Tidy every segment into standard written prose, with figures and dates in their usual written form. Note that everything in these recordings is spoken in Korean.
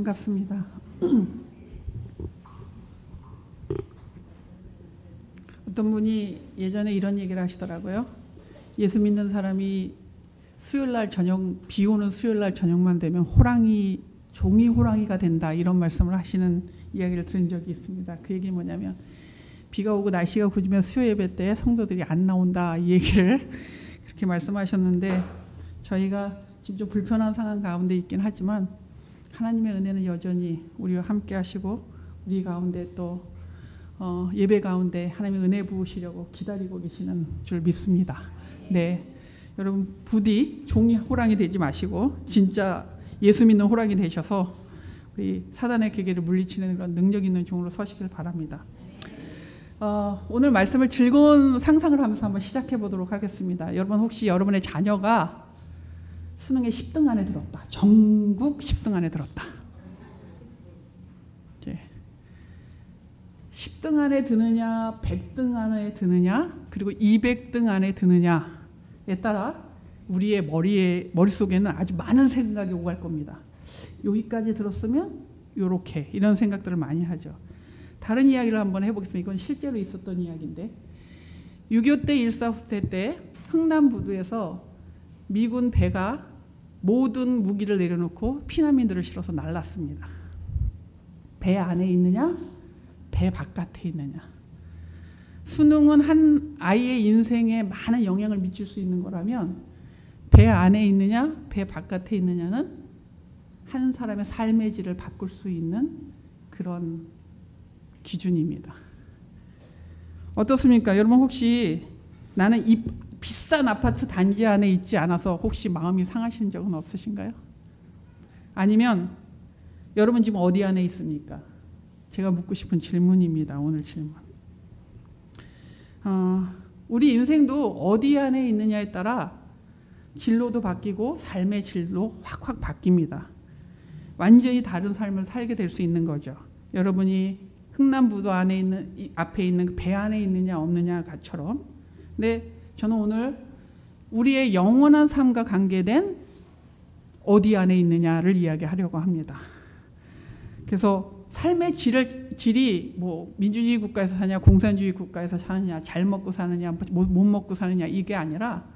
반갑습니다. 어떤 분이 예전에 이런 얘기를 하시더라고요. 예수 믿는 사람이 수요일날 저녁, 비 오는 수요일날 저녁만 되면 호랑이, 종이 호랑이가 된다, 이런 말씀을 하시는 이야기를 들은 적이 있습니다. 그 얘기 뭐냐면, 비가 오고 날씨가 굳으면 수요 예배 때 성도들이 안 나온다, 이 얘기를 그렇게 말씀하셨는데, 저희가 지금 좀 불편한 상황 가운데 있긴 하지만 하나님의 은혜는 여전히 우리와 함께 하시고, 우리 가운데 또 예배 가운데 하나님의 은혜 부으시려고 기다리고 계시는 줄 믿습니다. 네, 여러분 부디 종이 호랑이 되지 마시고 진짜 예수 믿는 호랑이 되셔서 우리 사단의 계계를 물리치는 그런 능력 있는 종으로 서시길 바랍니다. 오늘 말씀을 즐거운 상상을 하면서 한번 시작해 보도록 하겠습니다. 여러분 혹시 여러분의 자녀가 수능에 10등 안에 들었다, 전국 10등 안에 들었다, 10등 안에 드느냐, 100등 안에 드느냐, 그리고 200등 안에 드느냐에 따라 우리의 머릿속에는 아주 많은 생각이 오갈 겁니다. 여기까지 들었으면 요렇게, 이런 생각들을 많이 하죠. 다른 이야기를 한번 해보겠습니다. 이건 실제로 있었던 이야기인데, 6.25 때 일사후퇴 때 흥남부두에서 미군 배가 모든 무기를 내려놓고 피난민들을 실어서 날랐습니다. 배 안에 있느냐, 배 바깥에 있느냐. 수능은 한 아이의 인생에 많은 영향을 미칠 수 있는 거라면, 배 안에 있느냐, 배 바깥에 있느냐는 한 사람의 삶의 질을 바꿀 수 있는 그런 기준입니다. 어떻습니까? 여러분 혹시 나는 이 비싼 아파트 단지 안에 있지 않아서 혹시 마음이 상하신 적은 없으신가요? 아니면 여러분 지금 어디 안에 있습니까? 제가 묻고 싶은 질문입니다. 오늘 질문. 우리 인생도 어디 안에 있느냐에 따라 진로도 바뀌고 삶의 질도 확확 바뀝니다. 완전히 다른 삶을 살게 될 수 있는 거죠. 여러분이 흥남부두 안에 있는, 앞에 있는 배 안에 있느냐 없느냐처럼. 근데 저는 오늘 우리의 영원한 삶과 관계된 어디 안에 있느냐를 이야기하려고 합니다. 그래서 삶의 질이 뭐 민주주의 국가에서 사냐, 공산주의 국가에서 사느냐, 잘 먹고 사느냐, 못 먹고 사느냐, 이게 아니라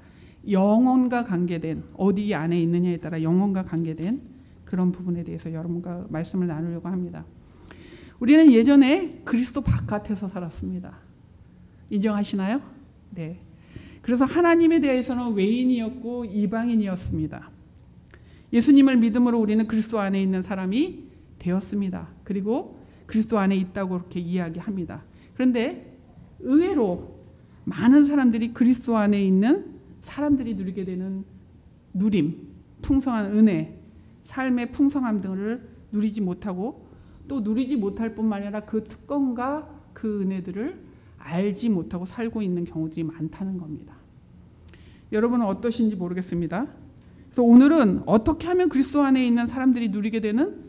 영혼과 관계된, 어디 안에 있느냐에 따라 영혼과 관계된 그런 부분에 대해서 여러분과 말씀을 나누려고 합니다. 우리는 예전에 그리스도 바깥에서 살았습니다. 인정하시나요? 네. 그래서 하나님에 대해서는 외인이었고 이방인이었습니다. 예수님을 믿음으로 우리는 그리스도 안에 있는 사람이 되었습니다. 그리고 그리스도 안에 있다고 그렇게 이야기합니다. 그런데 의외로 많은 사람들이 그리스도 안에 있는 사람들이 누리게 되는 누림, 풍성한 은혜, 삶의 풍성함 등을 누리지 못하고, 또 누리지 못할 뿐만 아니라 그 특권과 그 은혜들을 알지 못하고 살고 있는 경우들이 많다는 겁니다. 여러분은 어떠신지 모르겠습니다. 그래서 오늘은 어떻게 하면 그리스도 안에 있는 사람들이 누리게 되는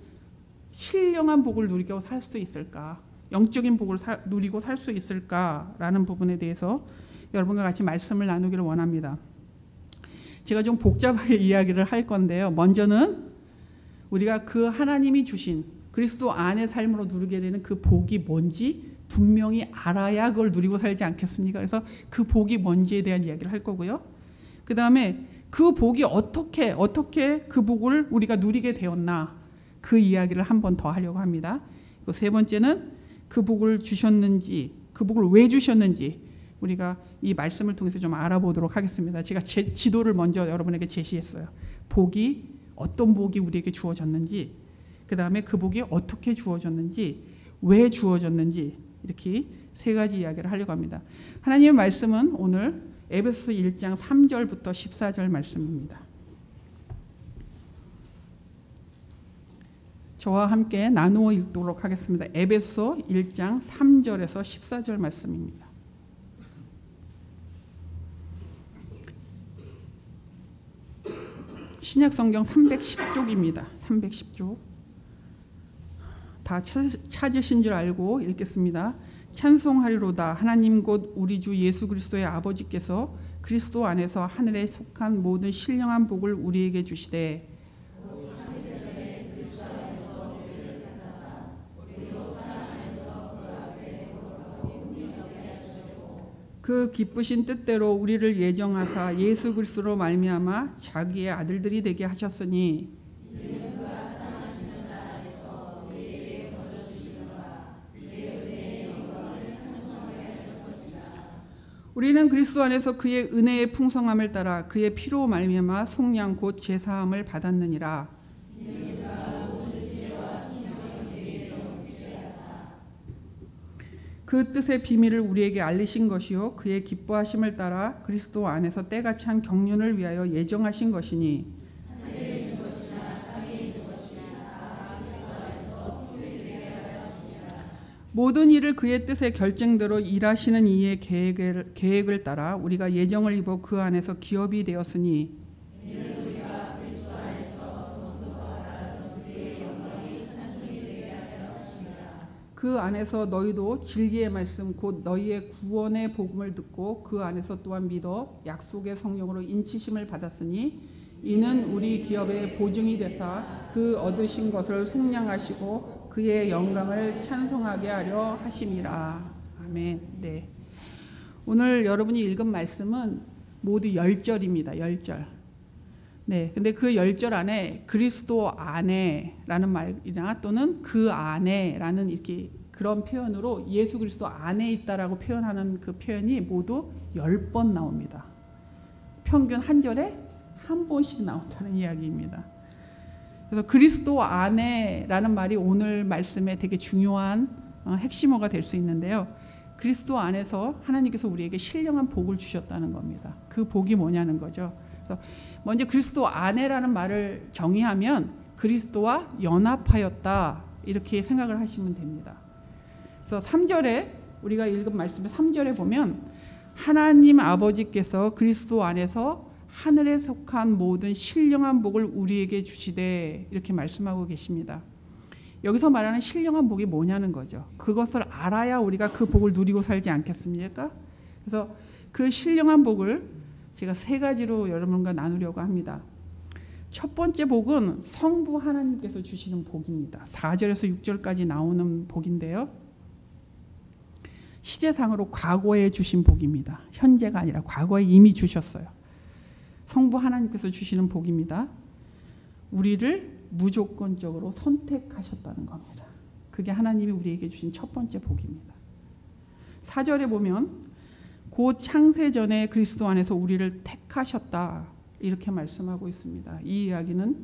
신령한 복을 누리고 살 수 있을까, 영적인 복을 누리고 살 수 있을까라는 부분에 대해서 여러분과 같이 말씀을 나누기를 원합니다. 제가 좀 복잡하게 이야기를 할 건데요. 먼저는 우리가 그 하나님이 주신 그리스도 안의 삶으로 누리게 되는 그 복이 뭔지 분명히 알아야 그걸 누리고 살지 않겠습니까? 그래서 그 복이 뭔지에 대한 이야기를 할 거고요. 그 다음에 그 복이 어떻게 그 복을 우리가 누리게 되었나, 그 이야기를 한 번 더 하려고 합니다. 그 세 번째는 그 복을 주셨는지, 그 복을 왜 주셨는지 우리가 이 말씀을 통해서 좀 알아보도록 하겠습니다. 제가 제 지도를 먼저 여러분에게 제시했어요. 복이, 어떤 복이 우리에게 주어졌는지, 그 다음에 그 복이 어떻게 주어졌는지, 왜 주어졌는지, 이렇게 세 가지 이야기를 하려고 합니다. 하나님의 말씀은 오늘 에베소서 1장 3절부터 14절 말씀입니다. 저와 함께 나누어 읽도록 하겠습니다. 에베소 1장 3절에서 14절 말씀입니다. 신약성경 310쪽입니다. 310쪽. 다 찾으신 줄 알고 읽겠습니다. 찬송하리로다. 하나님 곧 우리 주 예수 그리스도의 아버지께서 그리스도 안에서 하늘에 속한 모든 신령한 복을 우리에게 주시되, 그 기쁘신 뜻대로 우리를 예정하사 예수 그리스도로 말미암아 자기의 아들들이 되게 하셨으니 우리는 그리스도 안에서 그의 은혜의 풍성함을 따라 그의 피로 말미암아 속량 곧 제사함을 받았느니라. 그 뜻의 비밀을 우리에게 알리신 것이요 그의 기뻐하심을 따라 그리스도 안에서 때가 찬 경륜을 위하여 예정하신 것이니 모든 일을 그의 뜻의 결정대로 일하시는 이의 계획을 따라 우리가 예정을 입어 그 안에서 기업이 되었으니 그 안에서 너희도 진리의 말씀 곧 너희의 구원의 복음을 듣고 그 안에서 또한 믿어 약속의 성령으로 인치심을 받았으니 이는 우리 기업의 보증이 되사 그 얻으신 것을 속량하시고 그의 영광을 찬송하게 하려 하심이라. 아멘. 네. 오늘 여러분이 읽은 말씀은 모두 10절입니다. 10절. 네. 근데 그 10절 안에 그리스도 안에라는 말이나 또는 그 안에라는 이렇게 그런 표현으로 예수 그리스도 안에 있다라고 표현하는 그 표현이 모두 10번 나옵니다. 평균 한 절에 한 번씩 나온다는 이야기입니다. 그래서 그리스도 안에라는 말이 오늘 말씀에 되게 중요한 핵심어가 될 수 있는데요. 그리스도 안에서 하나님께서 우리에게 신령한 복을 주셨다는 겁니다. 그 복이 뭐냐는 거죠. 그래서 먼저 그리스도 안에라는 말을 정의하면 그리스도와 연합하였다 이렇게 생각을 하시면 됩니다. 그래서 3절에 우리가 읽은 말씀의 3절에 보면 하나님 아버지께서 그리스도 안에서 하늘에 속한 모든 신령한 복을 우리에게 주시되 이렇게 말씀하고 계십니다. 여기서 말하는 신령한 복이 뭐냐는 거죠. 그것을 알아야 우리가 그 복을 누리고 살지 않겠습니까? 그래서 그 신령한 복을 제가 3가지로 여러분과 나누려고 합니다. 첫 번째 복은 성부 하나님께서 주시는 복입니다. 4절에서 6절까지 나오는 복인데요. 시제상으로 과거에 주신 복입니다. 현재가 아니라 과거에 이미 주셨어요. 성부 하나님께서 주시는 복입니다. 우리를 무조건적으로 선택하셨다는 겁니다. 그게 하나님이 우리에게 주신 첫 번째 복입니다. 4절에 보면 곧 창세전에 그리스도 안에서 우리를 택하셨다 이렇게 말씀하고 있습니다. 이 이야기는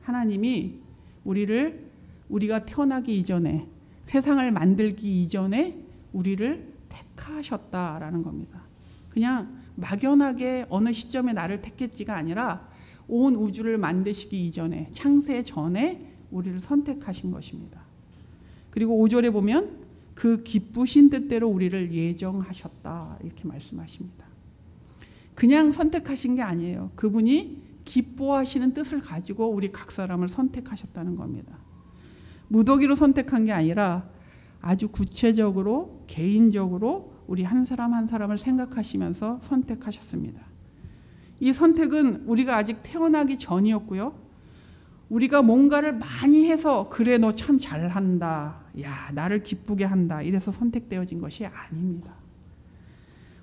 하나님이 우리가 태어나기 이전에 세상을 만들기 이전에 우리를 택하셨다라는 겁니다. 그냥 막연하게 어느 시점에 나를 택했지가 아니라 온 우주를 만드시기 이전에 창세 전에 우리를 선택하신 것입니다. 그리고 5절에 보면 그 기쁘신 뜻대로 우리를 예정하셨다 이렇게 말씀하십니다. 그냥 선택하신 게 아니에요. 그분이 기뻐하시는 뜻을 가지고 우리 각 사람을 선택하셨다는 겁니다. 무더기로 선택한 게 아니라 아주 구체적으로 개인적으로 우리 한 사람 한 사람을 생각하시면서 선택하셨습니다. 이 선택은 우리가 아직 태어나기 전이었고요. 우리가 뭔가를 많이 해서 그래 너 참 잘한다. 야 나를 기쁘게 한다. 이래서 선택되어진 것이 아닙니다.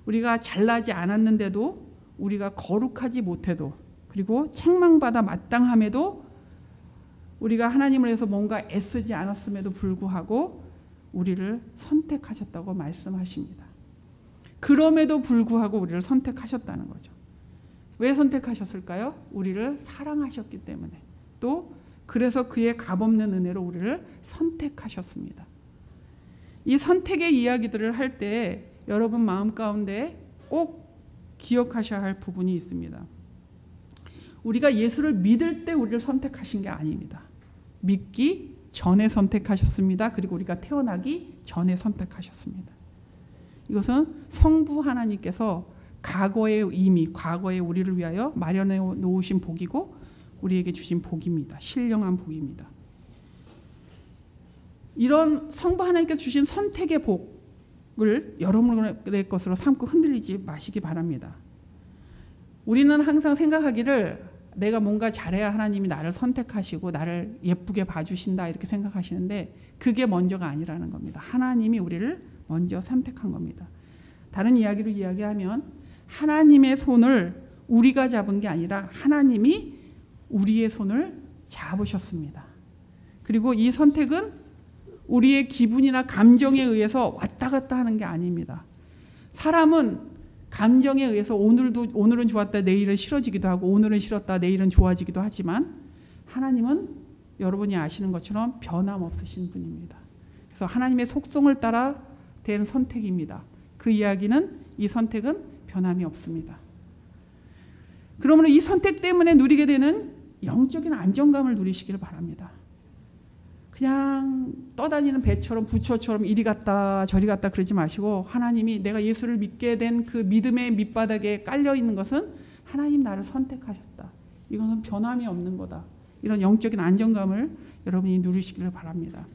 우리가 잘나지 않았는데도 우리가 거룩하지 못해도 그리고 책망받아 마땅함에도 우리가 하나님을 위해서 뭔가 애쓰지 않았음에도 불구하고 우리를 선택하셨다고 말씀하십니다. 그럼에도 불구하고 우리를 선택하셨다는 거죠. 왜 선택하셨을까요? 우리를 사랑하셨기 때문에 또 그래서 그의 값없는 은혜로 우리를 선택하셨습니다. 이 선택의 이야기들을 할 때 여러분 마음 가운데 꼭 기억하셔야 할 부분이 있습니다. 우리가 예수를 믿을 때 우리를 선택하신 게 아닙니다. 믿기 전에 선택하셨습니다. 그리고 우리가 태어나기 전에 선택하셨습니다. 이것은 성부 하나님께서 과거에 우리를 위하여 마련해 놓으신 복이고 우리에게 주신 복입니다. 신령한 복입니다. 이런 성부 하나님께서 주신 선택의 복을 여러분의 것으로 삼고 흔들리지 마시기 바랍니다. 우리는 항상 생각하기를 내가 뭔가 잘해야 하나님이 나를 선택하시고 나를 예쁘게 봐주신다 이렇게 생각하시는데 그게 먼저가 아니라는 겁니다. 하나님이 우리를 먼저 선택한 겁니다. 다른 이야기로 이야기하면 하나님의 손을 우리가 잡은 게 아니라 하나님이 우리의 손을 잡으셨습니다. 그리고 이 선택은 우리의 기분이나 감정에 의해서 왔다 갔다 하는 게 아닙니다. 사람은 감정에 의해서 오늘은 좋았다 내일은 싫어지기도 하고 오늘은 싫었다 내일은 좋아지기도 하지만 하나님은 여러분이 아시는 것처럼 변함없으신 분입니다. 그래서 하나님의 속성을 따라 된 선택입니다. 그 이야기는 이 선택은 변함이 없습니다. 그러므로 이 선택 때문에 누리게 되는 영적인 안정감을 누리시기를 바랍니다. 그냥 떠다니는 배처럼 부처처럼 이리 갔다 저리 갔다 그러지 마시고 하나님이 내가 예수를 믿게 된 그 믿음의 밑바닥에 깔려 있는 것은 하나님 나를 선택하셨다. 이것은 변함이 없는 거다. 이런 영적인 안정감을 여러분이 누리시기를 바랍니다.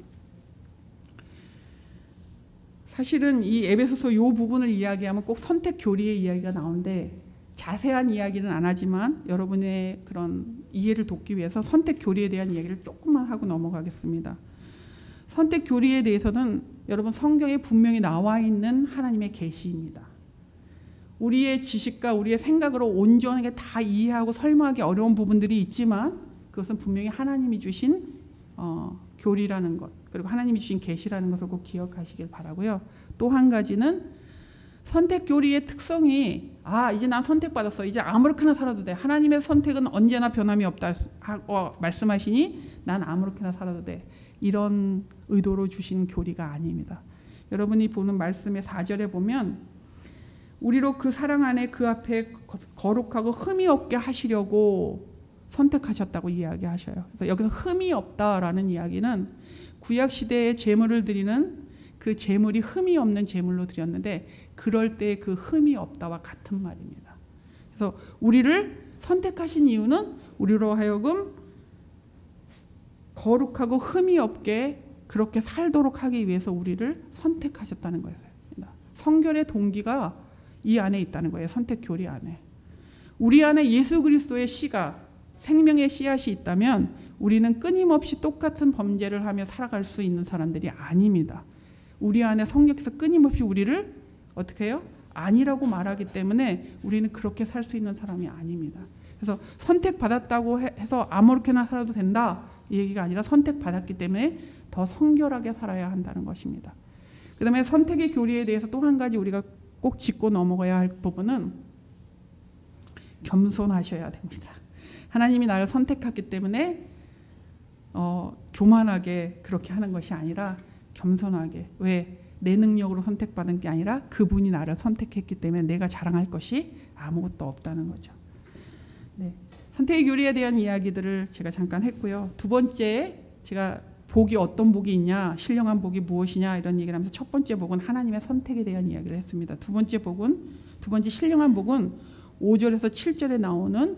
사실은 이 에베소서 이 부분을 이야기하면 꼭 선택 교리의 이야기가 나오는데 자세한 이야기는 안 하지만 여러분의 그런 이해를 돕기 위해서 선택 교리에 대한 이야기를 조금만 하고 넘어가겠습니다. 선택 교리에 대해서는 여러분 성경에 분명히 나와 있는 하나님의 계시입니다. 우리의 지식과 우리의 생각으로 온전하게 다 이해하고 설명하기 어려운 부분들이 있지만 그것은 분명히 하나님이 주신 교리라는 것 그리고 하나님이 주신 계시라는 것을 꼭 기억하시길 바라고요. 또 한 가지는 선택 교리의 특성이 이제 난 선택받았어. 이제 아무렇게나 살아도 돼. 하나님의 선택은 언제나 변함이 없다 하고 말씀하시니 난 아무렇게나 살아도 돼. 이런 의도로 주신 교리가 아닙니다. 여러분이 보는 말씀의 4절에 보면 우리로 그 사랑 안에 그 앞에 거룩하고 흠이 없게 하시려고 선택하셨다고 이야기하셔요. 그래서 여기서 흠이 없다라는 이야기는 구약시대에 제물을 드리는 그 제물이 흠이 없는 제물로 드렸는데 그럴 때 그 흠이 없다와 같은 말입니다. 그래서 우리를 선택하신 이유는 우리로 하여금 거룩하고 흠이 없게 그렇게 살도록 하기 위해서 우리를 선택하셨다는 거예요. 성결의 동기가 이 안에 있다는 거예요. 선택 교리 안에. 우리 안에 예수 그리스도의 씨가 생명의 씨앗이 있다면 우리는 끊임없이 똑같은 범죄를 하며 살아갈 수 있는 사람들이 아닙니다. 우리 안에 성령께서 끊임없이 우리를 어떻게 해요? 아니라고 말하기 때문에 우리는 그렇게 살 수 있는 사람이 아닙니다. 그래서 선택받았다고 해서 아무렇게나 살아도 된다 이 얘기가 아니라 선택받았기 때문에 더 성결하게 살아야 한다는 것입니다. 그 다음에 선택의 교리에 대해서 또 한 가지 우리가 꼭 짚고 넘어가야 할 부분은 겸손하셔야 됩니다. 하나님이 나를 선택했기 때문에 교만하게 그렇게 하는 것이 아니라 겸손하게 왜 내 능력으로 선택받은 게 아니라 그분이 나를 선택했기 때문에 내가 자랑할 것이 아무것도 없다는 거죠. 네. 선택의 교리에 대한 이야기들을 제가 잠깐 했고요. 두 번째 제가 복이 어떤 복이 있냐 신령한 복이 무엇이냐 이런 얘기를 하면서 첫 번째 복은 하나님의 선택에 대한 이야기를 했습니다. 두 번째 신령한 복은 5절에서 7절에 나오는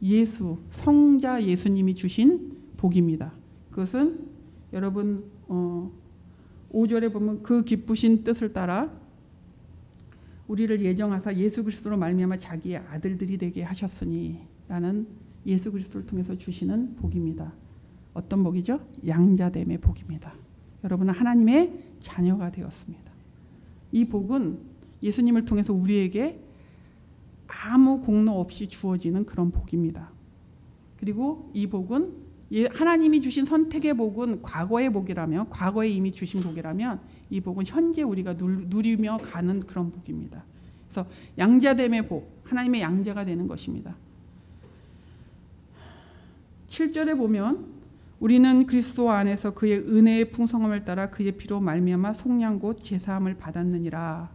예수 성자 예수님이 주신 복입니다. 그것은 여러분 5절에 보면 그 기쁘신 뜻을 따라 우리를 예정하사 예수 그리스도로 말미암아 자기의 아들들이 되게 하셨으니 라는 예수 그리스도를 통해서 주시는 복입니다. 어떤 복이죠? 양자됨의 복입니다. 여러분은 하나님의 자녀가 되었습니다. 이 복은 예수님을 통해서 우리에게 아무 공로 없이 주어지는 그런 복입니다. 그리고 이 복은 하나님이 주신 선택의 복은 과거의 복이라면 과거에 이미 주신 복이라면 이 복은 현재 우리가 누리며 가는 그런 복입니다. 그래서 양자됨의 복, 하나님의 양자가 되는 것입니다. 7절에 보면 우리는 그리스도 안에서 그의 은혜의 풍성함을 따라 그의 피로 말미암아 속량 곧 제사함을 받았느니라.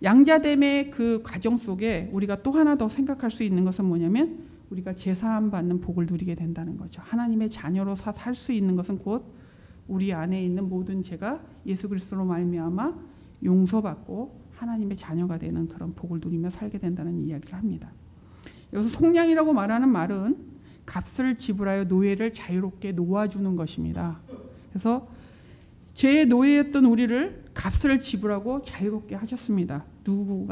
양자됨의 그 과정 속에 우리가 또 하나 더 생각할 수 있는 것은 뭐냐면 우리가 제사함 받는 복을 누리게 된다는 거죠. 하나님의 자녀로 살 수 있는 것은 곧 우리 안에 있는 모든 죄가 예수 그리스도로 말미암아 용서받고 하나님의 자녀가 되는 그런 복을 누리며 살게 된다는 이야기를 합니다. 여기서 속량이라고 말하는 말은 값을 지불하여 노예를 자유롭게 놓아주는 것입니다. 그래서 죄의 노예였던 우리를 값을 지불하고 자유롭게 하셨습니다.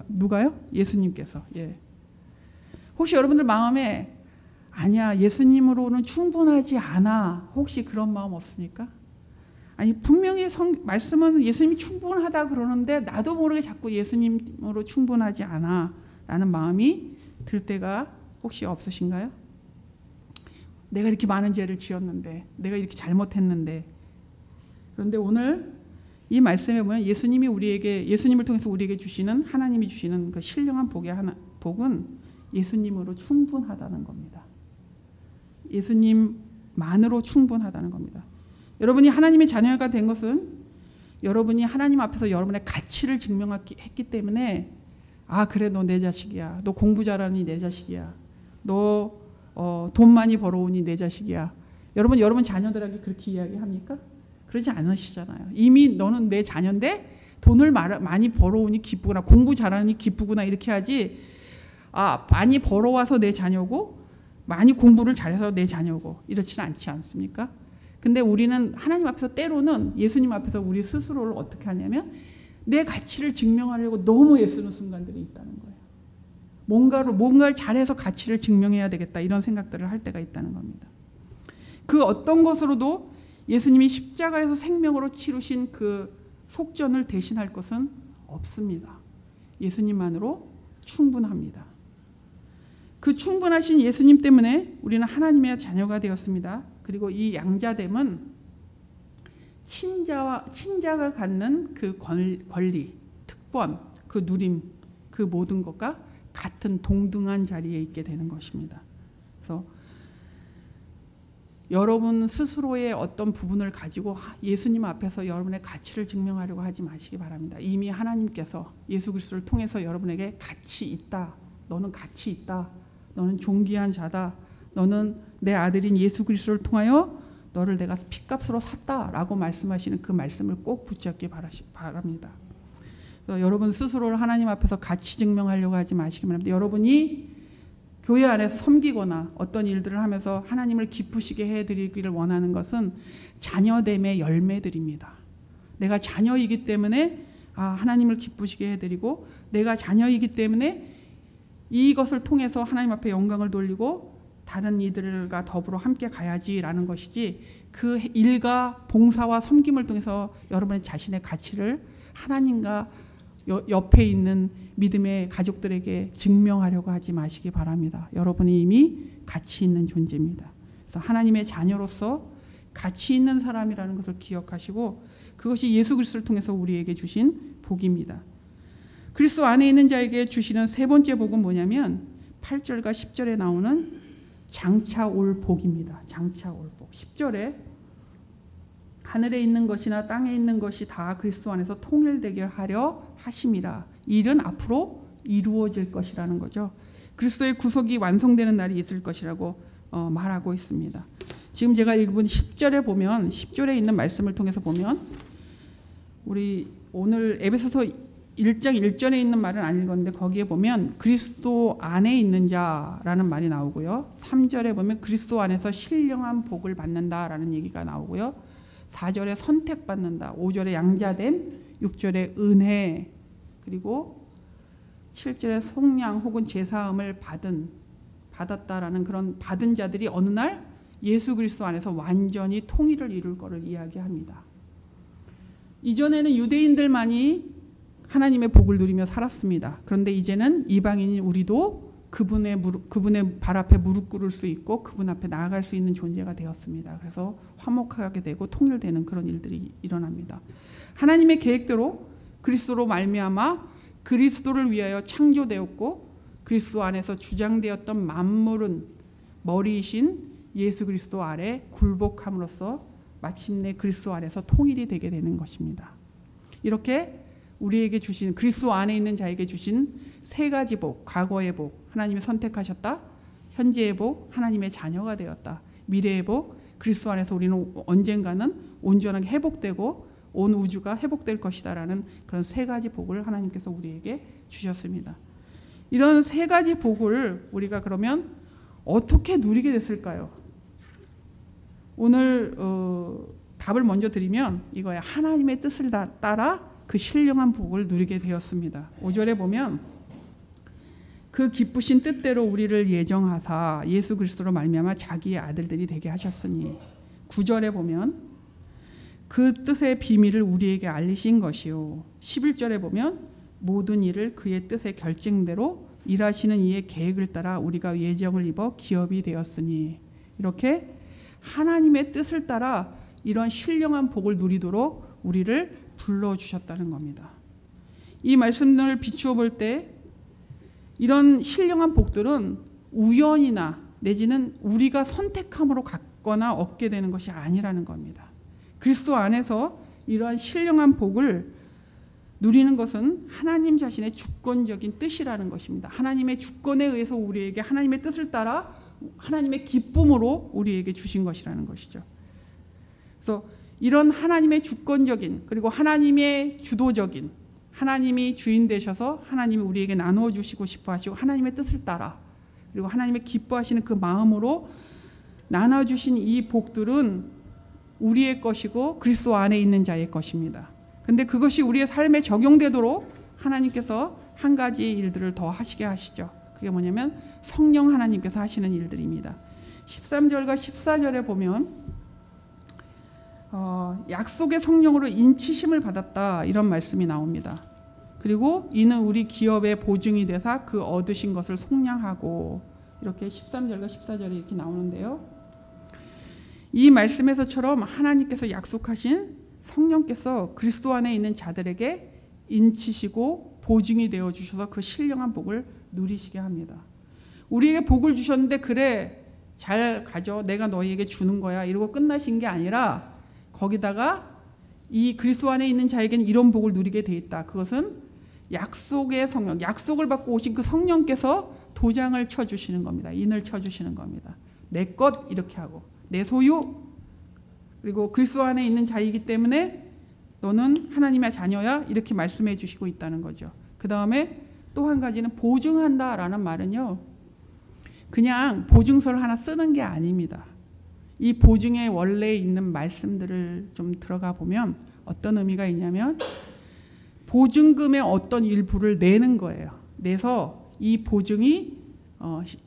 누가요? 예수님께서. 예. 혹시 여러분들 마음에 아니야 예수님으로는 충분하지 않아 혹시 그런 마음 없습니까? 아니 분명히 말씀은 예수님이 충분하다 그러는데 나도 모르게 자꾸 예수님으로 충분하지 않아 라는 마음이 들 때가 혹시 없으신가요? 내가 이렇게 많은 죄를 지었는데, 내가 이렇게 잘못했는데. 그런데 오늘 이 말씀에 보면 예수님을 통해서 우리에게 주시는, 하나님이 주시는 그 신령한 복은 예수님으로 충분하다는 겁니다. 예수님만으로 충분하다는 겁니다. 여러분이 하나님의 자녀가 된 것은 여러분이 하나님 앞에서 여러분의 가치를 증명했기 때문에, 아 그래 너 내 자식이야, 너 공부 잘하니 내 자식이야, 너 돈 많이 벌어오니 내 자식이야. 여러분 자녀들에게 그렇게 이야기합니까? 그러지 않으시잖아요. 이미 너는 내 자녀인데 돈을 많이 벌어오니 기쁘구나, 공부 잘하니 기쁘구나 이렇게 하지, 아 많이 벌어와서 내 자녀고 많이 공부를 잘해서 내 자녀고 이렇지는 않지 않습니까? 근데 우리는 하나님 앞에서 때로는 예수님 앞에서 우리 스스로를 어떻게 하냐면 내 가치를 증명하려고 너무 애쓰는 순간들이 있다는 거예요. 뭔가를 잘해서 가치를 증명해야 되겠다 이런 생각들을 할 때가 있다는 겁니다. 그 어떤 것으로도 예수님이 십자가에서 생명으로 치르신 그 속전을 대신할 것은 없습니다. 예수님만으로 충분합니다. 그 충분하신 예수님 때문에 우리는 하나님의 자녀가 되었습니다. 그리고 이 양자됨은 친자가 갖는 그 권리, 특권, 그 누림, 그 모든 것과 같은 동등한 자리에 있게 되는 것입니다. 그래서 여러분 스스로의 어떤 부분을 가지고 예수님 앞에서 여러분의 가치를 증명하려고 하지 마시기 바랍니다. 이미 하나님께서 예수 그리스도를 통해서 여러분에게 가치 있다, 너는 가치 있다, 너는 존귀한 자다, 너는 내 아들인 예수 그리스도를 통하여 너를 내가 핏값으로 샀다라고 말씀하시는 그 말씀을 꼭 붙잡기 바랍니다. 여러분 스스로를 하나님 앞에서 가치 증명하려고 하지 마시기 바랍니다. 여러분이 교회 안에서 섬기거나 어떤 일들을 하면서 하나님을 기쁘시게 해드리기를 원하는 것은 자녀됨의 열매들입니다. 내가 자녀이기 때문에 하나님을 기쁘시게 해드리고, 내가 자녀이기 때문에 이것을 통해서 하나님 앞에 영광을 돌리고 다른 이들과 더불어 함께 가야지라는 것이지, 그 일과 봉사와 섬김을 통해서 여러분의 자신의 가치를 하나님과 옆에 있는 믿음의 가족들에게 증명하려고 하지 마시기 바랍니다. 여러분이 이미 가치 있는 존재입니다. 그래서 하나님의 자녀로서 가치 있는 사람이라는 것을 기억하시고, 그것이 예수 그리스도를 통해서 우리에게 주신 복입니다. 그리스도 안에 있는 자에게 주시는 세 번째 복은 뭐냐면 8절과 10절에 나오는 장차 올 복입니다. 장차 올 복. 10절에 하늘에 있는 것이나 땅에 있는 것이 다 그리스도 안에서 통일되게 하려 하심이라. 일은 앞으로 이루어질 것이라는 거죠. 그리스도의 구속이 완성되는 날이 있을 것이라고 말하고 있습니다. 지금 제가 읽은 10절에 보면, 10절에 있는 말씀을 통해서 보면, 우리 오늘 에베소서 1장 1절에 있는 말은 안 읽었는데 거기에 보면 그리스도 안에 있는 자라는 말이 나오고요. 3절에 보면 그리스도 안에서 신령한 복을 받는다라는 얘기가 나오고요. 4절에 선택받는다, 5절에 양자됨, 6절에 은혜, 그리고 7절에 속량 혹은 제사함을 받았다라는 그런 받은 자들이 어느 날 예수 그리스도 안에서 완전히 통일을 이룰 것을 이야기합니다. 이전에는 유대인들만이 하나님의 복을 누리며 살았습니다. 그런데 이제는 이방인인 우리도 그분의 발 앞에 무릎 꿇을 수 있고 그분 앞에 나아갈 수 있는 존재가 되었습니다. 그래서 화목하게 되고 통일되는 그런 일들이 일어납니다. 하나님의 계획대로 그리스도로 말미암아 그리스도를 위하여 창조되었고, 그리스도 안에서 주장되었던 만물은 머리이신 예수 그리스도 아래 굴복함으로써 마침내 그리스도 안에서 통일이 되게 되는 것입니다. 이렇게 우리에게 주신, 그리스도 안에 있는 자에게 주신 세 가지 복, 과거의 복, 하나님이 선택하셨다. 현재의 복, 하나님의 자녀가 되었다. 미래의 복, 그리스도 안에서 우리는 언젠가는 온전하게 회복되고 온 우주가 회복될 것이다라는 그런 세 가지 복을 하나님께서 우리에게 주셨습니다. 이런 세 가지 복을 우리가 그러면 어떻게 누리게 됐을까요? 오늘 답을 먼저 드리면 이거야. 하나님의 뜻을 따라 그 신령한 복을 누리게 되었습니다. 5절에 보면 그 기쁘신 뜻대로 우리를 예정하사 예수 그리스도로 말미암아 자기의 아들들이 되게 하셨으니. 9절에 보면 그 뜻의 비밀을 우리에게 알리신 것이요. 11절에 보면 모든 일을 그의 뜻의 결정대로 일하시는 이의 계획을 따라 우리가 예정을 입어 기업이 되었으니, 이렇게 하나님의 뜻을 따라 이런 신령한 복을 누리도록 우리를 불러주셨다는 겁니다. 이 말씀을 비추어 볼 때 이런 신령한 복들은 우연이나 내지는 우리가 선택함으로 갖거나 얻게 되는 것이 아니라는 겁니다. 그리스도 안에서 이러한 신령한 복을 누리는 것은 하나님 자신의 주권적인 뜻이라는 것입니다. 하나님의 주권에 의해서 우리에게 하나님의 뜻을 따라 하나님의 기쁨으로 우리에게 주신 것이라는 것이죠. 그래서 이런 하나님의 주권적인, 그리고 하나님의 주도적인, 하나님이 주인 되셔서 하나님이 우리에게 나누어 주시고 싶어 하시고 하나님의 뜻을 따라, 그리고 하나님의 기뻐하시는 그 마음으로 나눠주신 이 복들은 우리의 것이고 그리스도 안에 있는 자의 것입니다. 근데 그것이 우리의 삶에 적용되도록 하나님께서 한 가지 일들을 더 하시게 하시죠. 그게 뭐냐면 성령 하나님께서 하시는 일들입니다. 13절과 14절에 보면 약속의 성령으로 인치심을 받았다, 이런 말씀이 나옵니다. 그리고 이는 우리 기업의 보증이 되사 그 얻으신 것을 속량하고, 이렇게 13절과 14절에 이렇게 나오는데요. 이 말씀에서처럼 하나님께서 약속하신 성령께서 그리스도 안에 있는 자들에게 인치시고 보증이 되어 주셔서 그 신령한 복을 누리시게 합니다. 우리에게 복을 주셨는데 그래 잘 가져, 내가 너희에게 주는 거야, 이러고 끝나신 게 아니라 거기다가 이 그리스도 안에 있는 자에게는 이런 복을 누리게 돼 있다. 그것은 약속의 성령, 약속을 받고 오신 그 성령께서 도장을 쳐주시는 겁니다. 인을 쳐주시는 겁니다. 내 것 이렇게 하고, 내 소유, 그리고 그리스도 안에 있는 자이기 때문에 너는 하나님의 자녀야, 이렇게 말씀해 주시고 있다는 거죠. 그 다음에 또 한 가지는 보증한다라는 말은요, 그냥 보증서를 하나 쓰는 게 아닙니다. 이 보증에 원래 있는 말씀들을 좀 들어가 보면 어떤 의미가 있냐면 보증금의 어떤 일부를 내는 거예요. 내서 이 보증이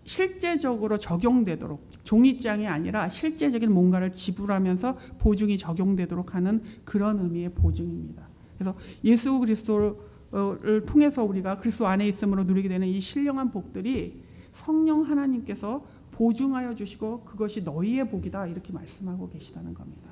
실제적으로 적용되도록, 종이장이 아니라 실제적인 뭔가를 지불하면서 보증이 적용되도록 하는 그런 의미의 보증입니다. 그래서 예수 그리스도를 통해서 우리가 그리스도 안에 있음으로 누리게 되는 이 신령한 복들이 성령 하나님께서 보증하여 주시고 그것이 너희의 복이다, 이렇게 말씀하고 계시다는 겁니다.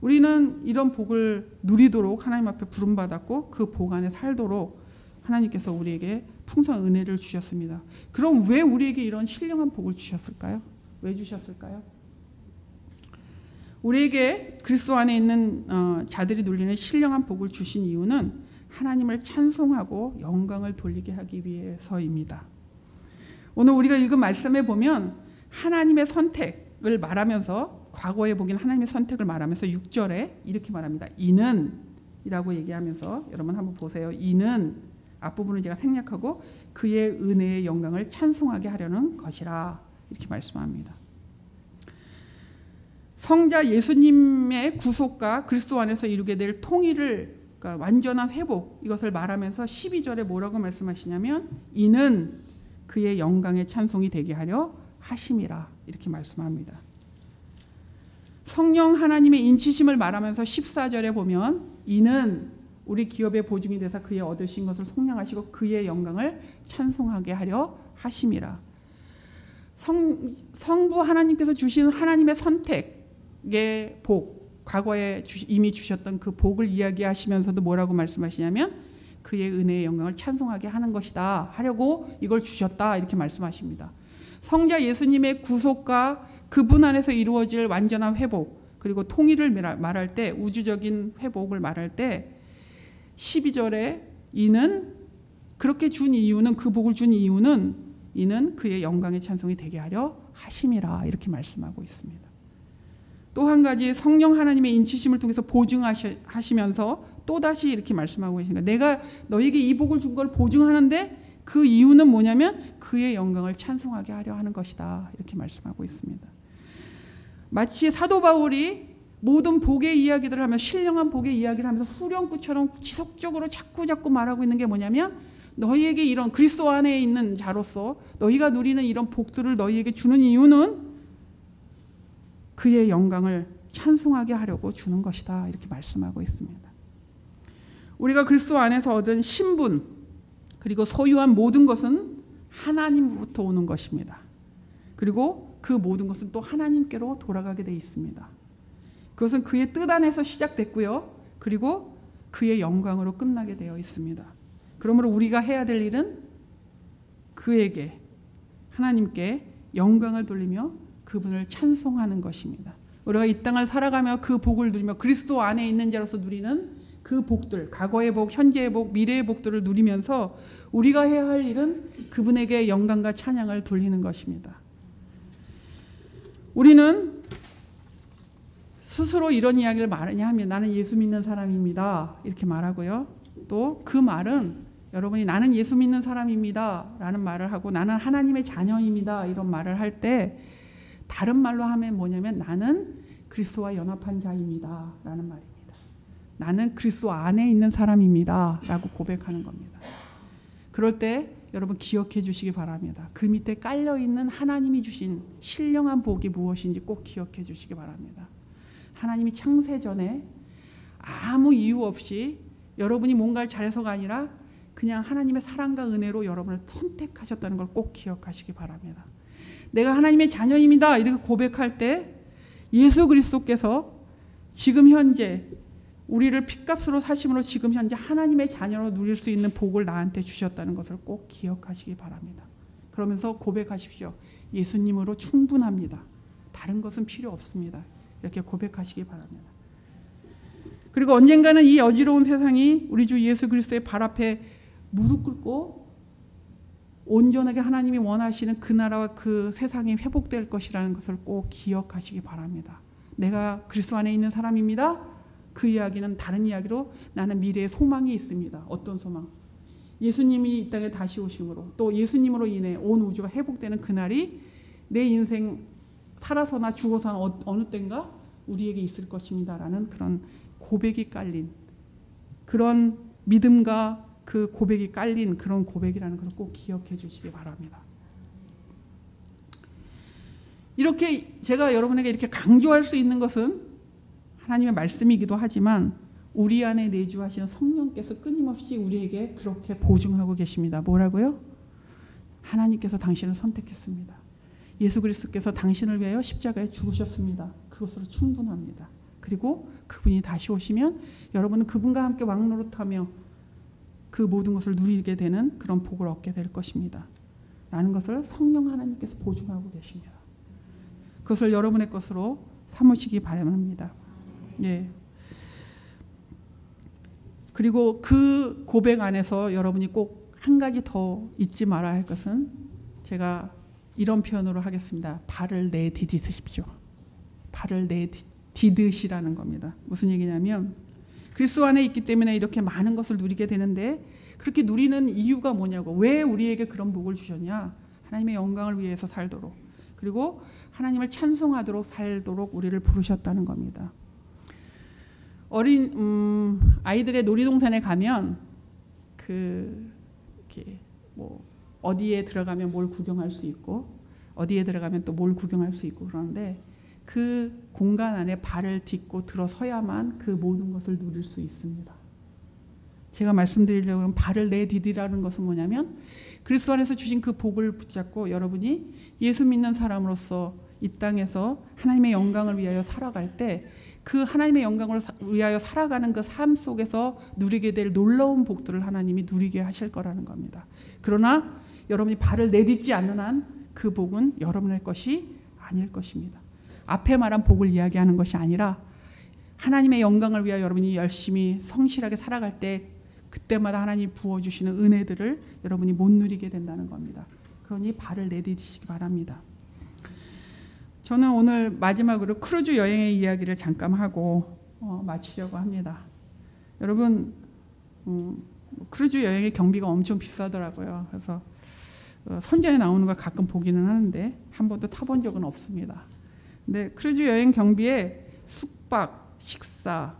우리는 이런 복을 누리도록 하나님 앞에 부름받았고 그 복 안에 살도록 하나님께서 우리에게 풍성한 은혜를 주셨습니다. 그럼 왜 우리에게 이런 신령한 복을 주셨을까요? 왜 주셨을까요? 우리에게 그리스도 안에 있는 자들이 누리는 신령한 복을 주신 이유는 하나님을 찬송하고 영광을 돌리게 하기 위해서입니다. 오늘 우리가 읽은 말씀에 보면 하나님의 선택을 말하면서, 과거의 복인 하나님의 선택을 말하면서 6절에 이렇게 말합니다. 이는 이라고 얘기하면서, 여러분 한번 보세요. 이는 앞부분을 제가 생략하고 그의 은혜의 영광을 찬송하게 하려는 것이라, 이렇게 말씀합니다. 성자 예수님의 구속과 그리스도 안에서 이루게 될 통일을, 그러니까 완전한 회복, 이것을 말하면서 12절에 뭐라고 말씀하시냐면 이는 그의 영광의 찬송이 되게 하려 하심이라, 이렇게 말씀합니다. 성령 하나님의 인치심을 말하면서 14절에 보면 이는 우리 기업의 보증이 되사 그의 얻으신 것을 속량하시고 그의 영광을 찬송하게 하려 하심이라. 성부 하나님께서 주신 하나님의 선택의 복, 과거에 이미 주셨던 그 복을 이야기하시면서도 뭐라고 말씀하시냐면 그의 은혜의 영광을 찬송하게 하는 것이다 하려고 이걸 주셨다, 이렇게 말씀하십니다. 성자 예수님의 구속과 그분 안에서 이루어질 완전한 회복, 그리고 통일을 말할 때, 우주적인 회복을 말할 때 12절에 이는, 그렇게 준 이유는, 그 복을 준 이유는 이는 그의 영광의 찬송이 되게 하려 하심이라, 이렇게 말씀하고 있습니다. 또 한 가지 성령 하나님의 인치심을 통해서 보증하시면서 또다시 이렇게 말씀하고 계십니다. 내가 너에게 이 복을 준 걸 보증하는데 그 이유는 뭐냐면 그의 영광을 찬송하게 하려 하는 것이다, 이렇게 말씀하고 있습니다. 마치 사도 바울이 모든 복의 이야기들을 하며, 신령한 복의 이야기를 하면서 후렴구처럼 지속적으로 자꾸 말하고 있는 게 뭐냐면 너희에게 이런 그리스도 안에 있는 자로서 너희가 누리는 이런 복들을 너희에게 주는 이유는 그의 영광을 찬송하게 하려고 주는 것이다. 이렇게 말씀하고 있습니다. 우리가 그리스도 안에서 얻은 신분 그리고 소유한 모든 것은 하나님으로부터 오는 것입니다. 그리고 그 모든 것은 또 하나님께로 돌아가게 되어 있습니다. 그것은 그의 뜻 안에서 시작됐고요. 그리고 그의 영광으로 끝나게 되어 있습니다. 그러므로 우리가 해야 될 일은 그에게 하나님께 영광을 돌리며 그분을 찬송하는 것입니다. 우리가 이 땅을 살아가며 그 복을 누리며 그리스도 안에 있는 자로서 누리는 그 복들, 과거의 복, 현재의 복, 미래의 복들을 누리면서 우리가 해야 할 일은 그분에게 영광과 찬양을 돌리는 것입니다. 우리는 스스로 이런 이야기를 말하냐 하면 나는 예수 믿는 사람입니다. 이렇게 말하고요. 또 그 말은 여러분이 나는 예수 믿는 사람입니다. 라는 말을 하고 나는 하나님의 자녀입니다. 이런 말을 할 때 다른 말로 하면 뭐냐면 나는 그리스도와 연합한 자입니다. 라는 말입니다. 나는 그리스도 안에 있는 사람입니다. 라고 고백하는 겁니다. 그럴 때 여러분 기억해 주시기 바랍니다. 그 밑에 깔려있는 하나님이 주신 신령한 복이 무엇인지 꼭 기억해 주시기 바랍니다. 하나님이 창세 전에 아무 이유 없이 여러분이 뭔가를 잘해서가 아니라 그냥 하나님의 사랑과 은혜로 여러분을 선택하셨다는 걸 꼭 기억하시기 바랍니다. 내가 하나님의 자녀입니다. 이렇게 고백할 때 예수 그리스도께서 지금 현재 우리를 핏값으로 사심으로 지금 현재 하나님의 자녀로 누릴 수 있는 복을 나한테 주셨다는 것을 꼭 기억하시기 바랍니다. 그러면서 고백하십시오. 예수님으로 충분합니다. 다른 것은 필요 없습니다. 이렇게 고백하시기 바랍니다. 그리고 언젠가는 이 어지러운 세상이 우리 주 예수 그리스도의 발 앞에 무릎 꿇고 온전하게 하나님이 원하시는 그 나라와 그 세상이 회복될 것이라는 것을 꼭 기억하시기 바랍니다. 내가 그리스도 안에 있는 사람입니다. 그 이야기는 다른 이야기로 나는 미래에 소망이 있습니다. 어떤 소망? 예수님이 이 땅에 다시 오심으로 또 예수님으로 인해 온 우주가 회복되는 그날이 내 인생 살아서나 죽어서나 어느 때인가 우리에게 있을 것입니다. 라는 그런 고백이 깔린 그런 믿음과 그 고백이 깔린 그런 고백이라는 것을 꼭 기억해 주시기 바랍니다. 이렇게 제가 여러분에게 이렇게 강조할 수 있는 것은 하나님의 말씀이기도 하지만 우리 안에 내주하시는 성령께서 끊임없이 우리에게 그렇게 보증하고 계십니다. 뭐라고요? 하나님께서 당신을 선택했습니다. 예수 그리스도께서 당신을 위하여 십자가에 죽으셨습니다. 그것으로 충분합니다. 그리고 그분이 다시 오시면 여러분은 그분과 함께 왕노릇하며 그 모든 것을 누리게 되는 그런 복을 얻게 될 것입니다. 라는 것을 성령 하나님께서 보증하고 계십니다. 그것을 여러분의 것으로 삼으시기 바랍니다. 예. 그리고 그 고백 안에서 여러분이 꼭 한 가지 더 잊지 말아야 할 것은 제가 이런 표현으로 하겠습니다. 발을 내디디십시오. 발을 내디디시라는 겁니다. 무슨 얘기냐면 그리스도 안에 있기 때문에 이렇게 많은 것을 누리게 되는데 그렇게 누리는 이유가 뭐냐고. 왜 우리에게 그런 복을 주셨냐. 하나님의 영광을 위해서 살도록 그리고 하나님을 찬송하도록 살도록 우리를 부르셨다는 겁니다. 어린 아이들의 놀이동산에 가면 이렇게 뭐 어디에 들어가면 뭘 구경할 수 있고 어디에 들어가면 또 뭘 구경할 수 있고 그러는데 그 공간 안에 발을 딛고 들어서야만 그 모든 것을 누릴 수 있습니다. 제가 말씀드리려고 하면 발을 내디디라는 것은 뭐냐면 그리스도 안에서 주신 그 복을 붙잡고 여러분이 예수 믿는 사람으로서 이 땅에서 하나님의 영광을 위하여 살아갈 때 그 하나님의 영광을 위하여 살아가는 그 삶 속에서 누리게 될 놀라운 복들을 하나님이 누리게 하실 거라는 겁니다. 그러나 여러분이 발을 내딛지 않는 한 그 복은 여러분의 것이 아닐 것입니다. 앞에 말한 복을 이야기하는 것이 아니라 하나님의 영광을 위하여 여러분이 열심히 성실하게 살아갈 때 그때마다 하나님이 부어주시는 은혜들을 여러분이 못 누리게 된다는 겁니다. 그러니 발을 내딛으시기 바랍니다. 저는 오늘 마지막으로 크루즈 여행의 이야기를 잠깐 하고 마치려고 합니다. 여러분 크루즈 여행의 경비가 엄청 비싸더라고요. 그래서 선전에 나오는 걸 가끔 보기는 하는데 한 번도 타본 적은 없습니다. 근데 크루즈 여행 경비에 숙박, 식사,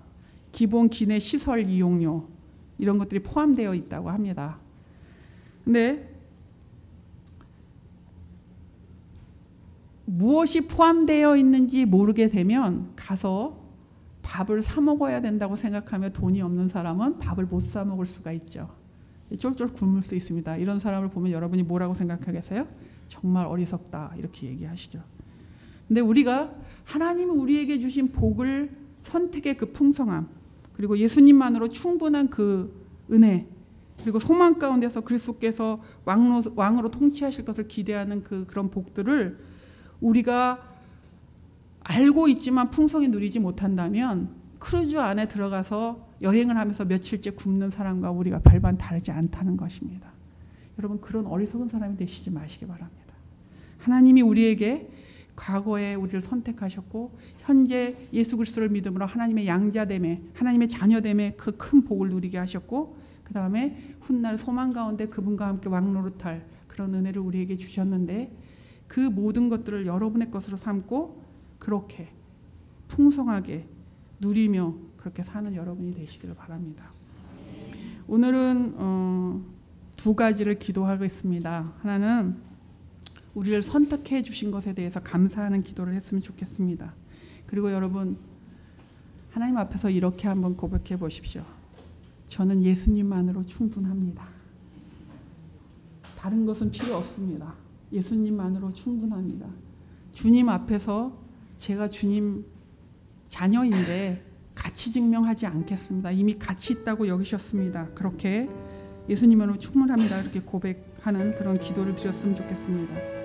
기본 기내 시설 이용료 이런 것들이 포함되어 있다고 합니다. 근데 무엇이 포함되어 있는지 모르게 되면 가서 밥을 사 먹어야 된다고 생각하며 돈이 없는 사람은 밥을 못 사 먹을 수가 있죠. 쫄쫄 굶을 수 있습니다. 이런 사람을 보면 여러분이 뭐라고 생각하겠어요? 정말 어리석다 이렇게 얘기하시죠. 근데 우리가 하나님이 우리에게 주신 복을, 선택의 그 풍성함, 그리고 예수님만으로 충분한 그 은혜, 그리고 소망 가운데서 그리스도께서 왕으로 통치하실 것을 기대하는 그런 복들을 우리가 알고 있지만 풍성히 누리지 못한다면 크루즈 안에 들어가서 여행을 하면서 며칠째 굶는 사람과 우리가 별반 다르지 않다는 것입니다. 여러분, 그런 어리석은 사람이 되시지 마시기 바랍니다. 하나님이 우리에게 과거에 우리를 선택하셨고 현재 예수 그리스도를 믿음으로 하나님의 양자됨에, 하나님의 자녀됨에 그 큰 복을 누리게 하셨고, 그 다음에 훗날 소망 가운데 그분과 함께 왕노릇할 그런 은혜를 우리에게 주셨는데, 그 모든 것들을 여러분의 것으로 삼고 그렇게 풍성하게 누리며 그렇게 사는 여러분이 되시기를 바랍니다. 오늘은 두 가지를 기도하겠습니다. 하나는 우리를 선택해 주신 것에 대해서 감사하는 기도를 했으면 좋겠습니다. 그리고 여러분, 하나님 앞에서 이렇게 한번 고백해 보십시오. 저는 예수님만으로 충분합니다. 다른 것은 필요 없습니다. 예수님만으로 충분합니다. 주님 앞에서 제가 주님 자녀인데 가치 증명하지 않겠습니다. 이미 가치 있다고 여기셨습니다. 그렇게 예수님만으로 충분합니다. 이렇게 고백하는 그런 기도를 드렸으면 좋겠습니다.